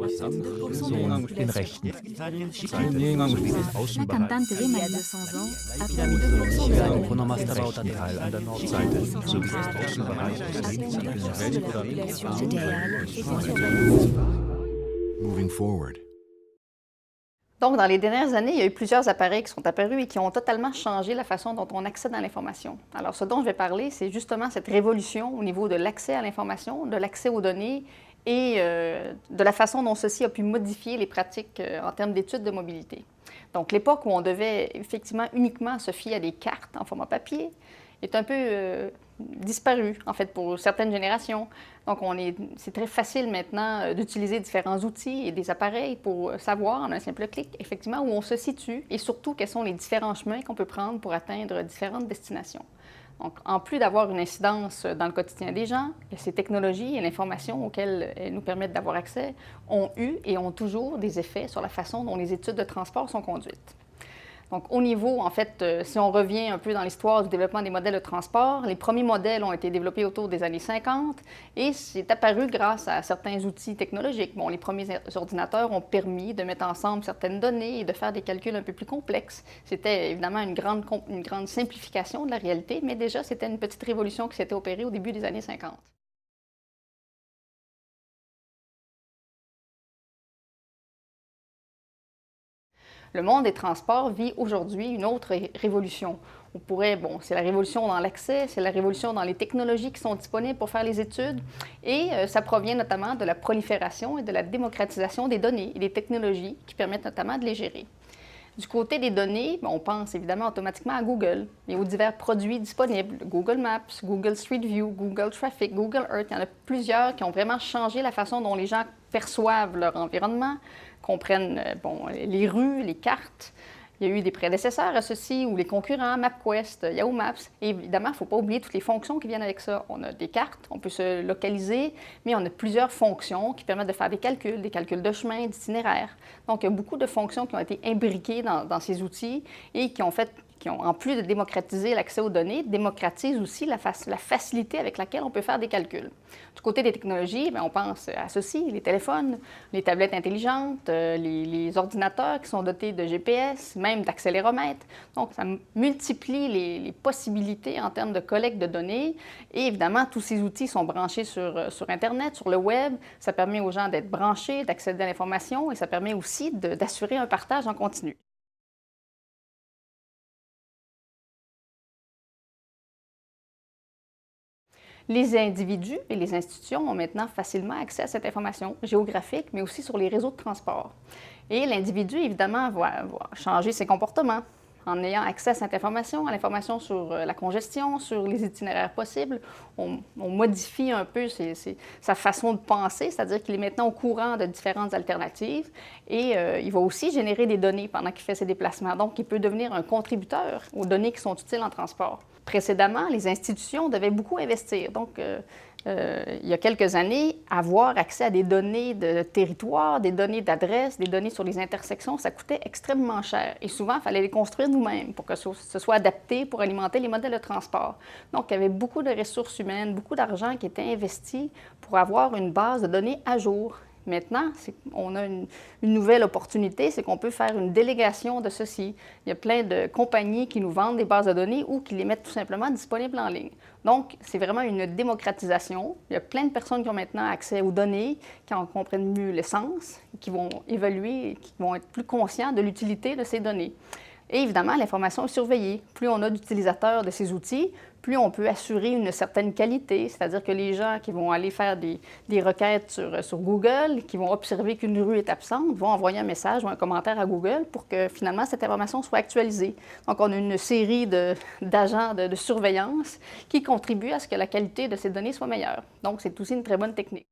Personen in Rechten. La cantante de María, 200 ans, a perdu 2% de la Rechten Teil an der Nordseite sowie des Außenbereichs de la population idéale et Moving forward. Donc, dans les dernières années, il y a eu plusieurs appareils qui sont apparus et qui ont totalement changé la façon dont on accède à l'information. Alors, ce dont je vais parler, c'est justement cette révolution au niveau de l'accès à l'information, de l'accès aux données et de la façon dont ceci a pu modifier les pratiques en termes d'études de mobilité. Donc, l'époque où on devait effectivement uniquement se fier à des cartes en format papier est un peu disparu, en fait, pour certaines générations. Donc, c'est très facile maintenant d'utiliser différents outils et des appareils pour savoir, en un simple clic, effectivement, où on se situe et surtout quels sont les différents chemins qu'on peut prendre pour atteindre différentes destinations. Donc, en plus d'avoir une incidence dans le quotidien des gens, ces technologies et l'information auxquelles elles nous permettent d'avoir accès ont eu et ont toujours des effets sur la façon dont les études de transport sont conduites. Donc, au niveau, en fait, si on revient un peu dans l'histoire du développement des modèles de transport, les premiers modèles ont été développés autour des années 50 et c'est apparu grâce à certains outils technologiques. Bon, les premiers ordinateurs ont permis de mettre ensemble certaines données et de faire des calculs un peu plus complexes. C'était évidemment une grande simplification de la réalité, mais déjà, c'était une petite révolution qui s'était opérée au début des années 50. Le monde des transports vit aujourd'hui une autre révolution. On pourrait, bon, c'est la révolution dans l'accès, c'est la révolution dans les technologies qui sont disponibles pour faire les études et ça provient notamment de la prolifération et de la démocratisation des données et des technologies qui permettent notamment de les gérer. Du côté des données, on pense évidemment automatiquement à Google et aux divers produits disponibles, Google Maps, Google Street View, Google Traffic, Google Earth. Il y en a plusieurs qui ont vraiment changé la façon dont les gens perçoivent leur environnement, comprennent les rues, les cartes. Il y a eu des prédécesseurs à ceci, ou les concurrents, MapQuest, Yahoo Maps. Et évidemment, il ne faut pas oublier toutes les fonctions qui viennent avec ça. On a des cartes, on peut se localiser, mais on a plusieurs fonctions qui permettent de faire des calculs de chemin, d'itinéraire. Donc, il y a beaucoup de fonctions qui ont été imbriquées dans ces outils et qui ont, en plus de démocratiser l'accès aux données, démocratisent aussi la facilité avec laquelle on peut faire des calculs. Du côté des technologies, on pense à ceci, les téléphones, les tablettes intelligentes, les ordinateurs qui sont dotés de GPS, même d'accéléromètres. Donc, ça multiplie les possibilités en termes de collecte de données. Et évidemment, tous ces outils sont branchés sur Internet, sur le web. Ça permet aux gens d'être branchés, d'accéder à l'information et ça permet aussi d'assurer un partage en continu. Les individus et les institutions ont maintenant facilement accès à cette information géographique, mais aussi sur les réseaux de transport. Et l'individu, évidemment, va changer ses comportements en ayant accès à cette information, à l'information sur la congestion, sur les itinéraires possibles. On modifie un peu sa façon de penser, c'est-à-dire qu'il est maintenant au courant de différentes alternatives et il va aussi générer des données pendant qu'il fait ses déplacements. Donc, il peut devenir un contributeur aux données qui sont utiles en transport. Précédemment, les institutions devaient beaucoup investir. Donc, il y a quelques années, avoir accès à des données de territoire, des données d'adresse, des données sur les intersections, ça coûtait extrêmement cher. Et souvent, il fallait les construire nous-mêmes pour que ce soit adapté pour alimenter les modèles de transport. Donc, il y avait beaucoup de ressources humaines, beaucoup d'argent qui était investi pour avoir une base de données à jour. Maintenant, on a une nouvelle opportunité, c'est qu'on peut faire une délégation de ceci. Il y a plein de compagnies qui nous vendent des bases de données ou qui les mettent tout simplement disponibles en ligne. Donc, c'est vraiment une démocratisation. Il y a plein de personnes qui ont maintenant accès aux données, qui en comprennent mieux l'essence, qui vont évaluer, qui vont être plus conscients de l'utilité de ces données. Et évidemment, l'information est surveillée. Plus on a d'utilisateurs de ces outils, plus on peut assurer une certaine qualité, c'est-à-dire que les gens qui vont aller faire des requêtes sur Google, qui vont observer qu'une rue est absente, vont envoyer un message ou un commentaire à Google pour que finalement cette information soit actualisée. Donc, on a une série d'agents de surveillance qui contribuent à ce que la qualité de ces données soit meilleure. Donc, c'est aussi une très bonne technique.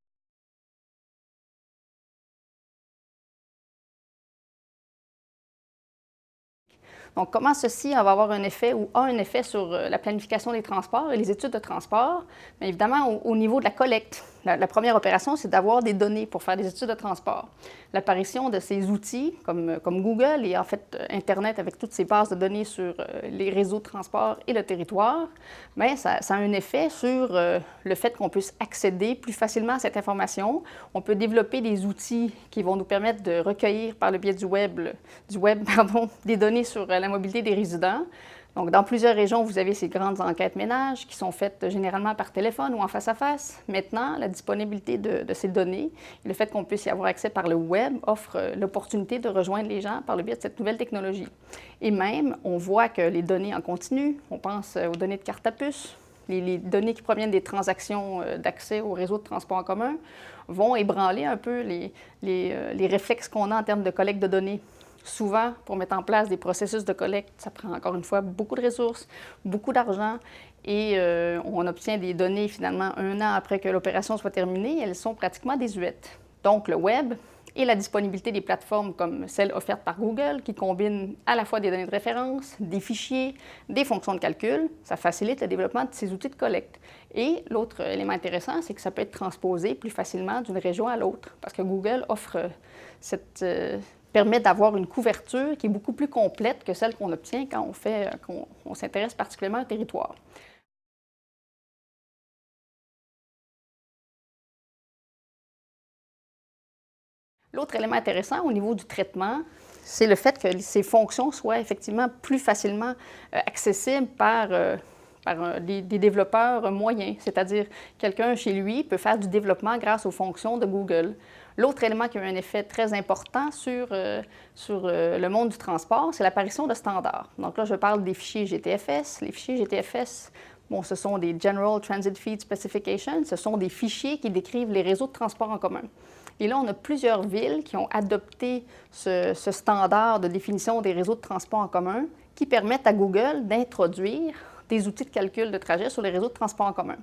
Donc, comment ceci va avoir un effet ou a un effet sur la planification des transports et les études de transport? Bien évidemment, au niveau de la collecte. La première opération, c'est d'avoir des données pour faire des études de transport. L'apparition de ces outils, comme Google et en fait Internet avec toutes ces bases de données sur les réseaux de transport et le territoire, bien, ça a un effet sur le fait qu'on puisse accéder plus facilement à cette information. On peut développer des outils qui vont nous permettre de recueillir par le biais du web des données sur la mobilité des résidents. Donc, dans plusieurs régions, vous avez ces grandes enquêtes ménages qui sont faites généralement par téléphone ou en face-à-face. Maintenant, la disponibilité de ces données et le fait qu'on puisse y avoir accès par le web offre l'opportunité de rejoindre les gens par le biais de cette nouvelle technologie. Et même, on voit que les données en continu, on pense aux données de carte à puce, les données qui proviennent des transactions d'accès au réseau de transport en commun vont ébranler un peu les réflexes qu'on a en termes de collecte de données. Souvent, pour mettre en place des processus de collecte, ça prend encore une fois beaucoup de ressources, beaucoup d'argent et on obtient des données finalement 1 an après que l'opération soit terminée. Elles sont pratiquement désuètes. Donc, le web et la disponibilité des plateformes comme celle offerte par Google qui combinent à la fois des données de référence, des fichiers, des fonctions de calcul, ça facilite le développement de ces outils de collecte. Et l'autre élément intéressant, c'est que ça peut être transposé plus facilement d'une région à l'autre parce que Google offre permet d'avoir une couverture qui est beaucoup plus complète que celle qu'on obtient quand on s'intéresse particulièrement au territoire. L'autre élément intéressant au niveau du traitement, c'est le fait que ces fonctions soient effectivement plus facilement accessibles par des développeurs moyens, c'est-à-dire quelqu'un chez lui peut faire du développement grâce aux fonctions de Google. L'autre élément qui a eu un effet très important sur le monde du transport, c'est l'apparition de standards. Donc là, je parle des fichiers GTFS. Les fichiers GTFS, bon, ce sont des General Transit Feed Specifications, ce sont des fichiers qui décrivent les réseaux de transport en commun. Et là, on a plusieurs villes qui ont adopté ce standard de définition des réseaux de transport en commun qui permettent à Google d'introduire des outils de calcul de trajet sur les réseaux de transport en commun.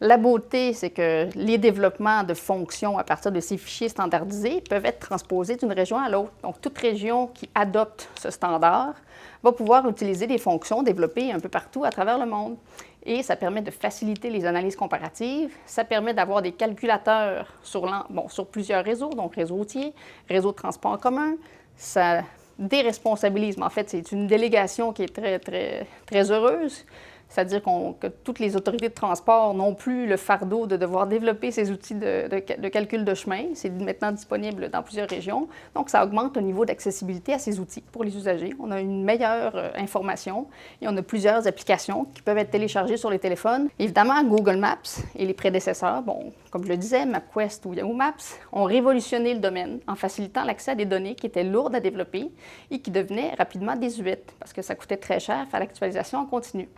La beauté, c'est que les développements de fonctions à partir de ces fichiers standardisés peuvent être transposés d'une région à l'autre. Donc, toute région qui adopte ce standard va pouvoir utiliser des fonctions développées un peu partout à travers le monde. Et ça permet de faciliter les analyses comparatives. Ça permet d'avoir des calculateurs sur plusieurs réseaux, donc réseau routier, réseau de transport en commun. Ça déresponsabilise, mais en fait, c'est une délégation qui est très, très, très heureuse. C'est-à-dire que toutes les autorités de transport n'ont plus le fardeau de devoir développer ces outils de calcul de chemin. C'est maintenant disponible dans plusieurs régions. Donc, ça augmente le niveau d'accessibilité à ces outils pour les usagers. On a une meilleure information et on a plusieurs applications qui peuvent être téléchargées sur les téléphones. Évidemment, Google Maps et les prédécesseurs, bon, comme je le disais, MapQuest ou Yahoo Maps, ont révolutionné le domaine en facilitant l'accès à des données qui étaient lourdes à développer et qui devenaient rapidement désuètes parce que ça coûtait très cher faire l'actualisation en continu.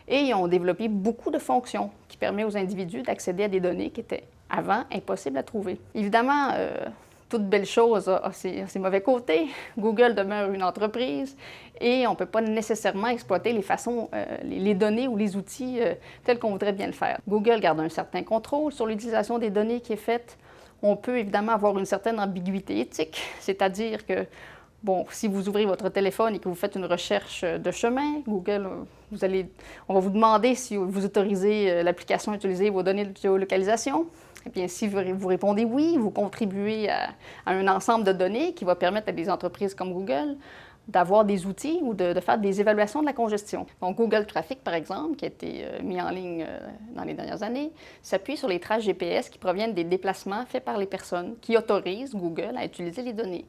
Et ils ont développé beaucoup de fonctions qui permettent aux individus d'accéder à des données qui étaient avant impossibles à trouver. Évidemment, toute belle chose a ses mauvais côtés. Google demeure une entreprise et on ne peut pas nécessairement exploiter les données ou les outils tels qu'on voudrait bien le faire. Google garde un certain contrôle sur l'utilisation des données qui est faite. On peut évidemment avoir une certaine ambiguïté éthique, c'est-à-dire que bon, si vous ouvrez votre téléphone et que vous faites une recherche de chemin, Google, on va vous demander si vous autorisez l'application à utiliser vos données de géolocalisation. Eh bien, si vous répondez oui, vous contribuez à un ensemble de données qui va permettre à des entreprises comme Google d'avoir des outils ou de faire des évaluations de la congestion. Donc, Google Traffic, par exemple, qui a été mis en ligne dans les dernières années, s'appuie sur les traces GPS qui proviennent des déplacements faits par les personnes qui autorisent Google à utiliser les données.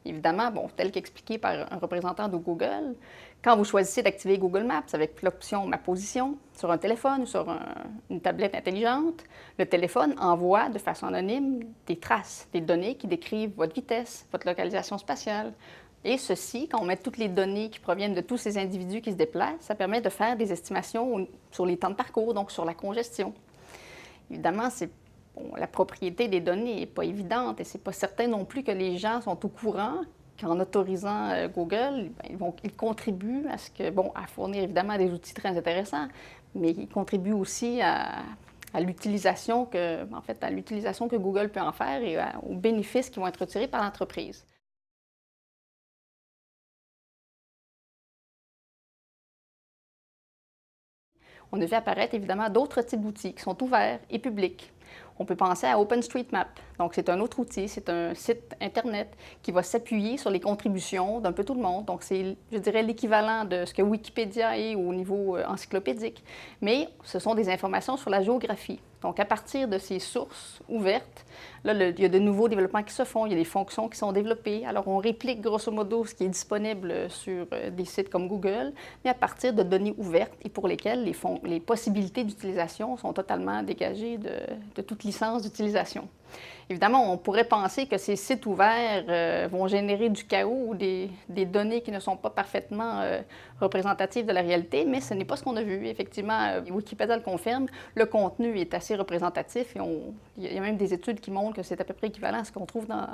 Évidemment, bon, tel qu'expliqué par un représentant de Google, quand vous choisissez d'activer Google Maps avec l'option Ma position sur un téléphone ou sur une tablette intelligente, le téléphone envoie de façon anonyme des traces, des données qui décrivent votre vitesse, votre localisation spatiale. Et ceci, quand on met toutes les données qui proviennent de tous ces individus qui se déplacent, ça permet de faire des estimations sur les temps de parcours, donc sur la congestion. Évidemment, la propriété des données n'est pas évidente et ce n'est pas certain non plus que les gens sont au courant qu'en autorisant Google, ils contribuent à fournir évidemment des outils très intéressants, mais ils contribuent aussi à l'utilisation que Google peut en faire et aux bénéfices qui vont être retirés par l'entreprise. On a vu apparaître évidemment d'autres types d'outils qui sont ouverts et publics. On peut penser à OpenStreetMap. Donc, c'est un autre outil, c'est un site Internet qui va s'appuyer sur les contributions d'un peu tout le monde. Donc, c'est, je dirais, l'équivalent de ce que Wikipédia est au niveau encyclopédique. Mais ce sont des informations sur la géographie. Donc, à partir de ces sources ouvertes, là, il y a de nouveaux développements qui se font, il y a des fonctions qui sont développées. Alors, on réplique grosso modo ce qui est disponible sur des sites comme Google, mais à partir de données ouvertes et pour lesquelles les possibilités d'utilisation sont totalement dégagées de toute licence d'utilisation. Évidemment, on pourrait penser que ces sites ouverts vont générer du chaos ou des données qui ne sont pas parfaitement représentatives de la réalité, mais ce n'est pas ce qu'on a vu. Effectivement, Wikipédia le confirme, le contenu est assez représentatif et il y a même des études qui montrent que c'est à peu près équivalent à ce qu'on trouve dans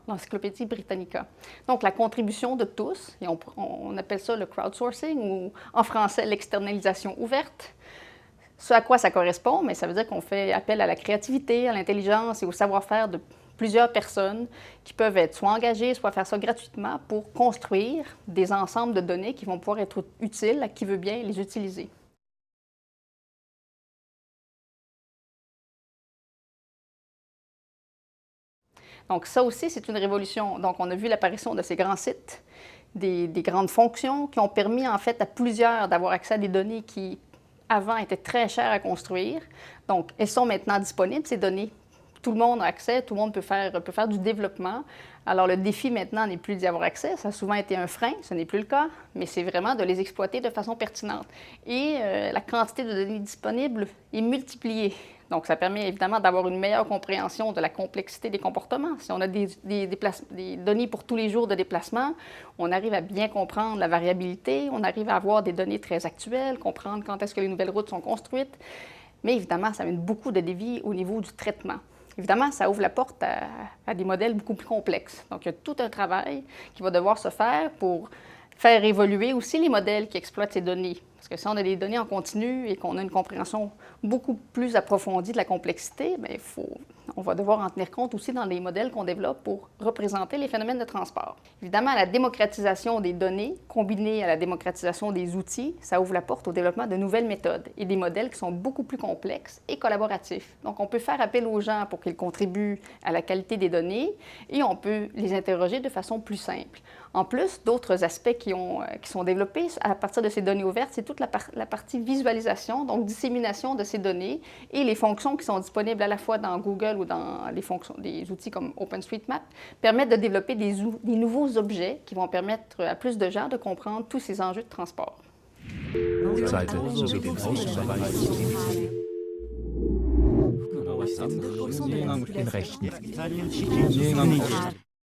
l'Encyclopédie Britannica. Donc, la contribution de tous, et on appelle ça le crowdsourcing ou en français l'externalisation ouverte. Ce à quoi ça correspond, mais ça veut dire qu'on fait appel à la créativité, à l'intelligence et au savoir-faire de plusieurs personnes qui peuvent être soit engagées, soit faire ça gratuitement pour construire des ensembles de données qui vont pouvoir être utiles à qui veut bien les utiliser. Donc ça aussi, c'est une révolution. Donc on a vu l'apparition de ces grands sites, des grandes fonctions qui ont permis en fait à plusieurs d'avoir accès à des données qui avant étaient très chères à construire. Donc elles sont maintenant disponibles, ces données. Tout le monde a accès, tout le monde peut faire du développement. Alors le défi maintenant n'est plus d'y avoir accès, ça a souvent été un frein, ce n'est plus le cas, mais c'est vraiment de les exploiter de façon pertinente. Et la quantité de données disponibles est multipliée. Donc ça permet évidemment d'avoir une meilleure compréhension de la complexité des comportements. Si on a des données pour tous les jours de déplacement, on arrive à bien comprendre la variabilité, on arrive à avoir des données très actuelles, comprendre quand est-ce que les nouvelles routes sont construites. Mais évidemment, ça amène beaucoup de défis au niveau du traitement. Évidemment, ça ouvre la porte à des modèles beaucoup plus complexes. Donc, il y a tout un travail qui va devoir se faire pour faire évoluer aussi les modèles qui exploitent ces données. Parce que si on a des données en continu et qu'on a une compréhension beaucoup plus approfondie de la complexité, bien, on va devoir en tenir compte aussi dans les modèles qu'on développe pour représenter les phénomènes de transport. Évidemment, la démocratisation des données, combinée à la démocratisation des outils, ça ouvre la porte au développement de nouvelles méthodes et des modèles qui sont beaucoup plus complexes et collaboratifs. Donc, on peut faire appel aux gens pour qu'ils contribuent à la qualité des données et on peut les interroger de façon plus simple. En plus, d'autres aspects qui sont développés à partir de ces données ouvertes, c'est toute la partie visualisation, donc dissémination de ces données et les fonctions qui sont disponibles à la fois dans Google ou dans des outils comme OpenStreetMap permettent de développer des nouveaux objets qui vont permettre à plus de gens de comprendre tous ces enjeux de transport. Seite sowie den Außenbereich2% de la population im rechten. Italien,